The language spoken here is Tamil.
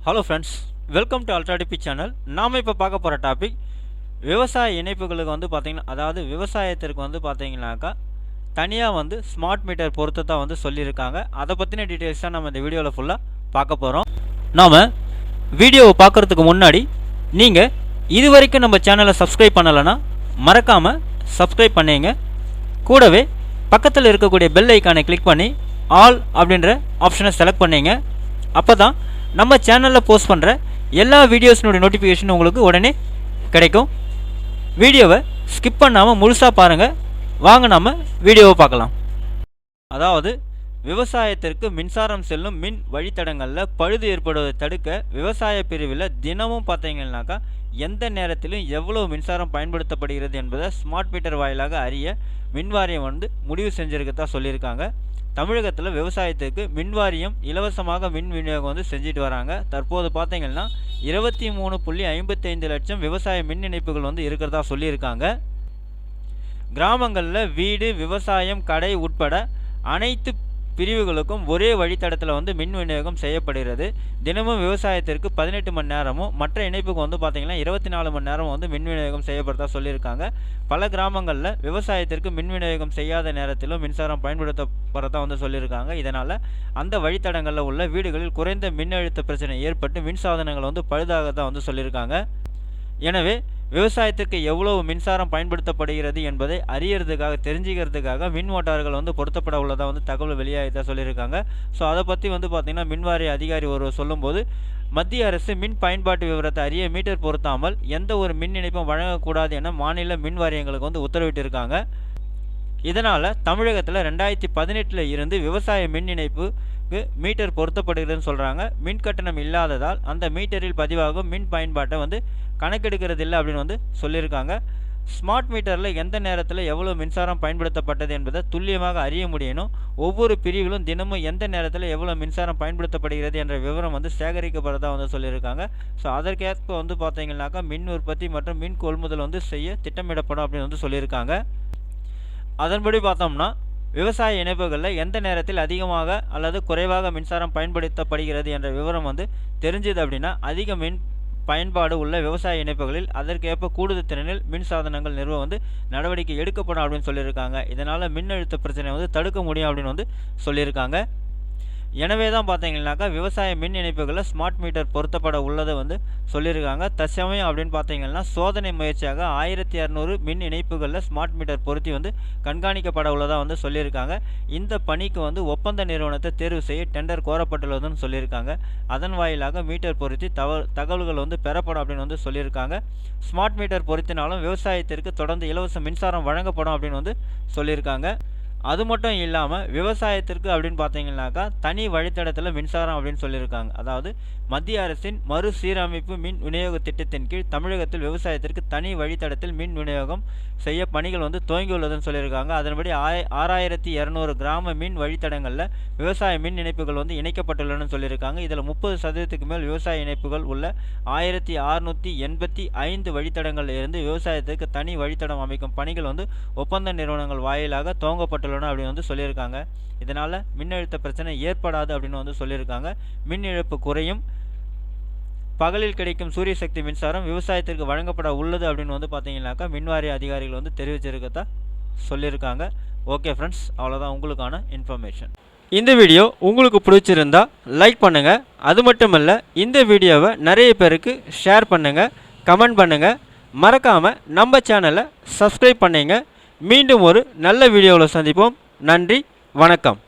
Hello friends, welcome to ultra TP channel. நாம் இப்போ பார்க்க போகிற டாபிக் விவசாய இணைப்புகளுக்கு பார்த்திங்கன்னா, அதாவது விவசாயத்திற்கு பார்த்திங்கனாக்கா தனியாக ஸ்மார்ட் மீட்டர் பொறுத்து தான் சொல்லியிருக்காங்க. அதை பற்றின டீட்டெயில்ஸ் தான் நம்ம இந்த வீடியோவில் ஃபுல்லாக பார்க்க போகிறோம். நாம் வீடியோவை பார்க்குறதுக்கு முன்னாடி நீங்கள் இது வரைக்கும் நம்ம சேனலை சப்ஸ்கிரைப் பண்ணலைன்னா மறக்காமல் சப்ஸ்கிரைப் பண்ணிங்க. கூடவே பக்கத்தில் இருக்கக்கூடிய பெல் ஐக்கானை கிளிக் பண்ணி ஆல் அப்படின்ற ஆப்ஷனை செலக்ட் பண்ணிங்க. அப்போ தான் நம்ம சேனலில் போஸ்ட் பண்ணுற எல்லா வீடியோஸ்னுடைய நோட்டிஃபிகேஷன் உங்களுக்கு உடனே கிடைக்கும். வீடியோவை ஸ்கிப் பண்ணாமல் முழுசாக பாருங்கள். வாங்க நம்ம வீடியோவை பார்க்கலாம். அதாவது விவசாயத்திற்கு மின்சாரம் செல்லும் மின் வழித்தடங்களில் பழுது ஏற்படுவதை தடுக்க விவசாய பிரிவில் தினமும் பார்த்தீங்கன்னாக்கா எந்த நேரத்திலும் எவ்வளோ மின்சாரம் பயன்படுத்தப்படுகிறது என்பதை ஸ்மார்ட் மீட்டர் வாயிலாக அறிய மின்வாரியம் முடிவு செஞ்சுருக்கத்தான் சொல்லியிருக்காங்க. தமிழகத்தில் விவசாயத்துக்கு மின்வாரியம் இலவசமாக மின் விநியோகம் செஞ்சுட்டு வராங்க. தற்போது பார்த்தீங்கன்னா 23.55 லட்சம் விவசாய மின் இணைப்புகள் இருக்கிறதா சொல்லியிருக்காங்க. கிராமங்களில் வீடு, விவசாயம், கடை உட்பட அனைத்து பிரிவுகளுக்கும் ஒரே வழித்தடத்தில் மின் விநியோகம் செய்யப்படுகிறது. தினமும் விவசாயத்திற்கு 18 மணி நேரமும் மற்ற இணைப்புக்கு பார்த்தீங்கன்னா 24 மணி நேரம் மின் விநியோகம் செய்யப்படுறதா சொல்லியிருக்காங்க. பல கிராமங்களில் விவசாயத்திற்கு மின் விநியோகம் செய்யாத நேரத்திலும் மின்சாரம் பயன்படுத்தப்படுறதா சொல்லியிருக்காங்க. இதனால் அந்த வழித்தடங்களில் உள்ள வீடுகளில் குறைந்த மின்னழுத்த பிரச்சனை ஏற்பட்டு மின் சாதனங்கள் பழுதாக தான் சொல்லியிருக்காங்க. எனவே விவசாயத்திற்கு எவ்வளவு மின்சாரம் பயன்படுத்தப்படுகிறது என்பதை அறியறதுக்காக தெரிஞ்சுக்கிறதுக்காக மின் மோட்டார்கள் பொருத்தப்பட உள்ளதாக தகவல் வெளியாகத்தான் சொல்லியிருக்காங்க. ஸோ அதை பற்றி பார்த்திங்கன்னா மின்வாரிய அதிகாரி ஒருவர் சொல்லும்போது, மத்திய அரசு மின் பயன்பாட்டு விவரத்தை அறிய மீட்டர் பொருத்தாமல் எந்த ஒரு மின் இணைப்பும் வழங்கக்கூடாது என மாநில மின் வாரியங்களுக்கு உத்தரவிட்டிருக்காங்க. இதனால் தமிழகத்தில் 2018 இருந்து விவசாய மின் இணைப்புக்கு மீட்டர் பொருத்தப்படுகிறதுன்னு சொல்கிறாங்க. மின் கட்டணம் இல்லாததால் அந்த மீட்டரில் பதிவாகும் மின் பயன்பாட்டை கணக்கெடுக்கிறது இல்லை அப்படின்னு சொல்லியிருக்காங்க. ஸ்மார்ட் மீட்டரில் எந்த நேரத்தில் எவ்வளோ மின்சாரம் பயன்படுத்தப்பட்டது என்பதை துல்லியமாக அறிய முடியணும். ஒவ்வொரு பிரிவிலும் தினமும் எந்த நேரத்தில் எவ்வளோ மின்சாரம் பயன்படுத்தப்படுகிறது என்ற விவரம் சேகரிக்கப்படுறதா சொல்லியிருக்காங்க. ஸோ அதற்கேற்ப பார்த்தீங்கன்னாக்கா மின் உற்பத்தி மற்றும் மின் கொள்முதல் செய்ய திட்டமிடப்படும் அப்படின்னு சொல்லியிருக்காங்க. அதன்படி பார்த்தோம்னா விவசாய இணைப்புகளில் எந்த நேரத்தில் அதிகமாக அல்லது குறைவாக மின்சாரம் பயன்படுத்தப்படுகிறது என்ற விவரம் தெரிஞ்சது அப்படின்னா அதிக மின் பயன்பாடு உள்ள விவசாய இணைப்புகளில் அதற்கேற்ப கூடுதல் திறனில் மின் சாதனங்கள் நிறுவ நடவடிக்கை எடுக்கப்படும் அப்படின்னு சொல்லியிருக்காங்க. இதனால் மின்னழுத்த பிரச்சனை தடுக்க முடியும் அப்படின்னு சொல்லியிருக்காங்க. எனவே தான் பார்த்தீங்கன்னாக்கா விவசாய மின் இணைப்புகளில் ஸ்மார்ட் மீட்டர் பொருத்தப்பட உள்ளதை சொல்லியிருக்காங்க. தற்சமயம் அப்படின்னு பார்த்தீங்கன்னா சோதனை முயற்சியாக 1200 மின் இணைப்புகளில் ஸ்மார்ட் மீட்டர் பொருத்தி கண்காணிக்கப்பட உள்ளதாக சொல்லியிருக்காங்க. இந்த பணிக்கு ஒப்பந்த நிறுவனத்தை தேர்வு செய்ய டெண்டர் கோரப்பட்டுள்ளதுன்னு சொல்லியிருக்காங்க. அதன் வாயிலாக மீட்டர் பொருத்தி தகவல்கள் பெறப்படும் அப்படின்னு சொல்லியிருக்காங்க. ஸ்மார்ட் மீட்டர் பொருத்தினாலும் விவசாயத்திற்கு தொடர்ந்து இலவச மின்சாரம் வழங்கப்படும் அப்படின்னு சொல்லியிருக்காங்க. அது மட்டும் இல்லாமல் விவசாயத்திற்கு அப்படின்னு பார்த்தீங்கன்னாக்கா தனி வழித்தடத்தில் மின்சாரம் அப்படின்னு சொல்லியிருக்காங்க. அதாவது மத்திய அரசின் மறுசீரமைப்பு மின் விநியோக திட்டத்தின் கீழ் தமிழகத்தில் விவசாயத்திற்கு தனி வழித்தடத்தில் மின் விநியோகம் செய்ய பணிகள் துவங்கியுள்ளதுன்னு சொல்லியிருக்காங்க. அதன்படி 6200 கிராம மின் வழித்தடங்களில் விவசாய மின் இணைப்புகள் இணைக்கப்பட்டுள்ளன சொல்லியிருக்காங்க. இதில் 30% மேல் விவசாய இணைப்புகள் உள்ள 1685 வழித்தடங்களில் இருந்து விவசாயத்திற்கு தனி வழித்தடம் அமைக்கும் பணிகள் ஒப்பந்த நிறுவனங்கள் வாயிலாக துவங்கப்பட்டுள்ளன அப்படின்னு சொல்லியிருக்காங்க. இதனால் மின்னழுத்த பிரச்சனை ஏற்படாது அப்படின்னு சொல்லியிருக்காங்க. மின் இழப்பு குறையும். பகலில் கிடைக்கும் சூரிய சக்தி மின்சாரம் விவசாயத்திற்கு வழங்கப்பட உள்ளது அப்படின்னு பார்த்தீங்கன்னாக்கா மின்வாரிய அதிகாரிகள் தெரிவிச்சிருக்கதா சொல்லியிருக்காங்க. ஓகே ஃப்ரெண்ட்ஸ், அவ்வளோதான் உங்களுக்கான இன்ஃபர்மேஷன். இந்த வீடியோ உங்களுக்கு பிடிச்சிருந்தா லைக் பண்ணுங்கள். அது மட்டும் இல்லை, இந்த வீடியோவை நிறைய பேருக்கு ஷேர் பண்ணுங்கள், கமெண்ட் பண்ணுங்கள். மறக்காமல் நம்ம சேனலை சப்ஸ்கிரைப் பண்ணிங்க. மீண்டும் ஒரு நல்ல வீடியோவில் சந்திப்போம். நன்றி, வணக்கம்.